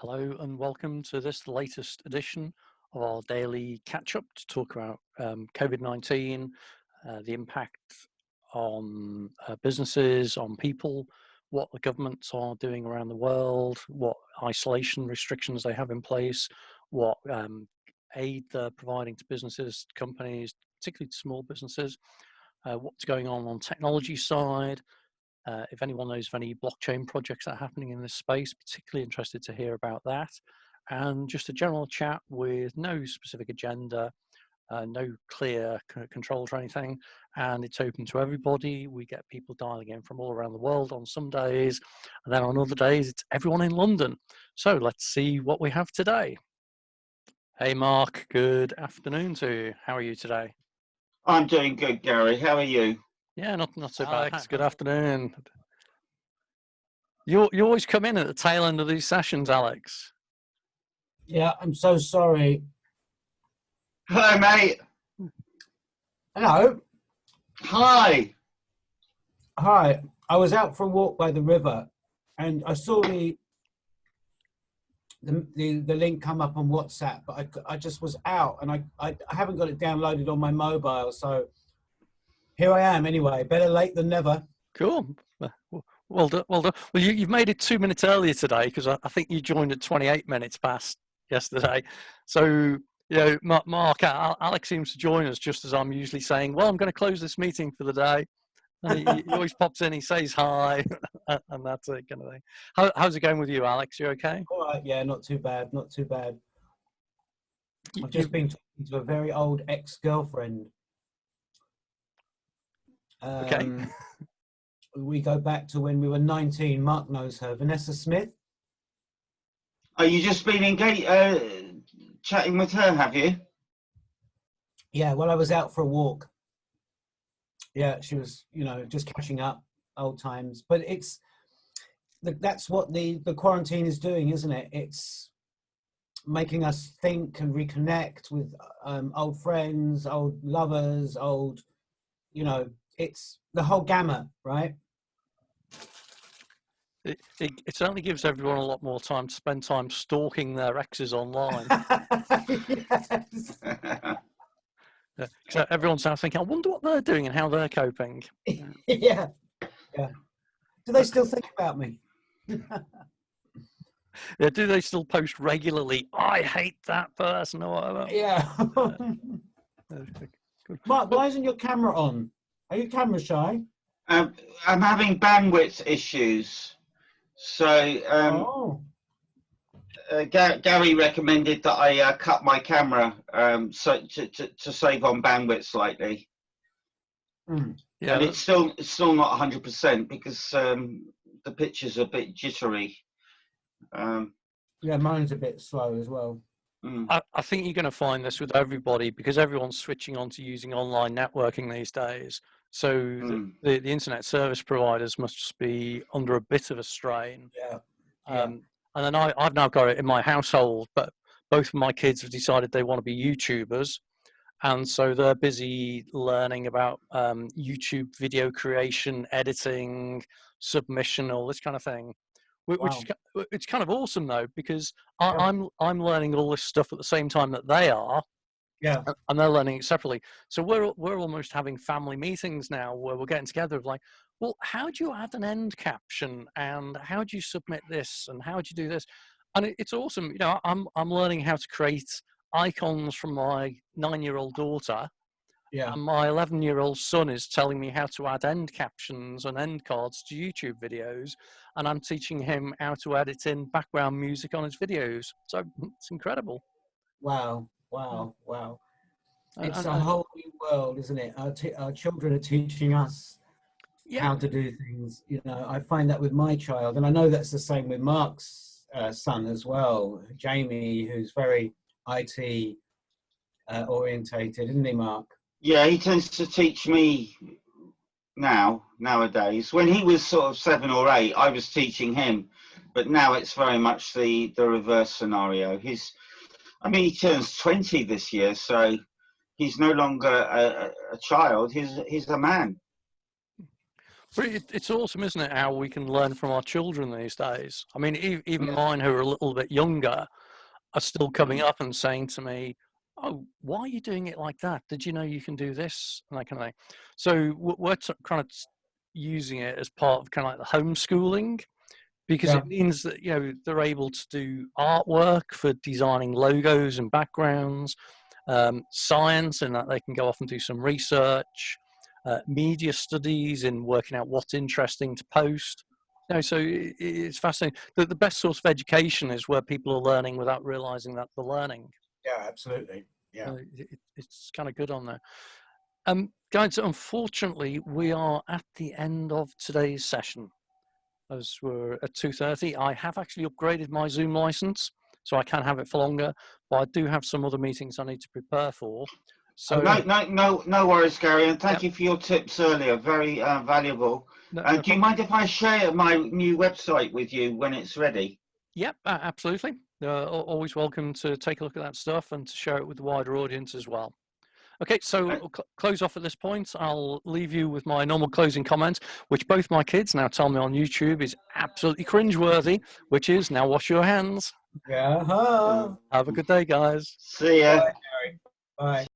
Hello and welcome to this latest edition of our daily catch-up to talk about COVID-19, the impact on businesses, on people, what the governments are doing around the world, what isolation restrictions they have in place, what aid they're providing to businesses, companies, particularly to small businesses, what's going on technology side. If anyone knows of any blockchain projects that are happening in this space, particularly interested to hear about that. And just a general chat with no specific agenda, no clear controls or anything. And it's open to everybody. We get people dialing in from all around the world on some days. And then on other days, it's everyone in London. So let's see what we have today. Hey, Mark, good afternoon to you. How are you today? I'm doing good, Gary. How are you? Yeah, not so bad. Alex, good afternoon. You always come in at the tail end of these sessions, Alex. Yeah, I'm so sorry. Hello, mate. Hello. Hi. Hi. I was out for a walk by the river, and I saw the link come up on WhatsApp, but I just was out, and I haven't got it downloaded on my mobile, so here I am anyway. Better late than never. Cool. Well done. Well, you've made it 2 minutes earlier today because I think you joined at 28 minutes past yesterday. So, Mark, Alex seems to join us just as I'm usually saying, well, I'm going to close this meeting for the day. And he always pops in, he says hi, and that's it kind of thing. How's it going with you, Alex? You okay? All right, yeah, not too bad, not too bad. I've just been talking to a very old ex-girlfriend. Okay. We go back to when we were 19. Mark knows her, Vanessa Smith. Oh, you just been chatting with her, have you? Yeah, well, I was out for a walk. Yeah, she was, just catching up, old times. But that's what the quarantine is doing, isn't it? It's making us think and reconnect with old friends, old lovers, it's the whole gamut, right? It certainly gives everyone a lot more time to spend time stalking their exes online. Yes. So everyone's now thinking, I wonder what they're doing and how they're coping. Yeah. Do they still think about me? Yeah, do they still post regularly, I hate that person or whatever? Yeah. Mark, why isn't your camera on? Are you camera shy? I'm having bandwidth issues. So Gary recommended that I cut my camera so to save on bandwidth slightly. Yeah, and it's still not 100% because the picture's a bit jittery. Yeah, mine's a bit slow as well. I think you're going to find this with everybody because everyone's switching on to using online networking these days. So the internet service providers must just be under a bit of a strain. Yeah. And then I've now got it in my household, but both of my kids have decided they want to be YouTubers. And so they're busy learning about YouTube video creation, editing, submission, all this kind of thing. Which it's kind of awesome though, because I'm learning all this stuff at the same time that they are. Yeah. And they're learning it separately. So we're almost having family meetings now where we're getting together of like, well, how do you add an end caption and how do you submit this and how do you do this? And it's awesome. I'm learning how to create icons from my 9-year-old daughter. Yeah. And my 11-year-old son is telling me how to add end captions and end cards to YouTube videos. And I'm teaching him how to edit in background music on his videos. So it's incredible. Wow. It's a whole new world, isn't it? Our children are teaching us how to do things. I find that with my child, and I know that's the same with Mark's son as well, Jamie, who's very IT orientated, isn't he, Mark? Yeah, he tends to teach me nowadays. When he was sort of 7 or 8, I was teaching him, but now it's very much the reverse scenario. He turns 20 this year, so he's no longer a child. He's a man. But it's awesome, isn't it, how we can learn from our children these days? I mean, even Yeah. mine who are a little bit younger are still coming up and saying to me, "Oh, why are you doing it like that? Did you know you can do this?" And that kind of thing. So we're kind of using it as part of kind of like the homeschooling, because Yeah. it means that, you know, they're able to do artwork for designing logos and backgrounds, science, and that they can go off and do some research, media studies in working out what's interesting to post. You know, so it's fascinating. The best source of education is where people are learning without realizing that they're learning. Yeah, absolutely. Yeah. It's kind of good on there. Guys, unfortunately, we are at the end of today's session, as we're at 2:30. I have actually upgraded my Zoom license, so I can have it for longer, but I do have some other meetings I need to prepare for. So No worries, Gary, and thank yep, you for your tips earlier. Very valuable. no Do you problem. mind if I share my new website with you when it's ready? Yep, absolutely. Always welcome to take a look at that stuff and to share it with the wider audience as well. Okay, so we'll close off at this point. I'll leave you with my normal closing comment, which both my kids now tell me on YouTube is absolutely cringeworthy, which is, now wash your hands. Yeah. Have a good day, guys. See ya. Bye, Harry. Bye.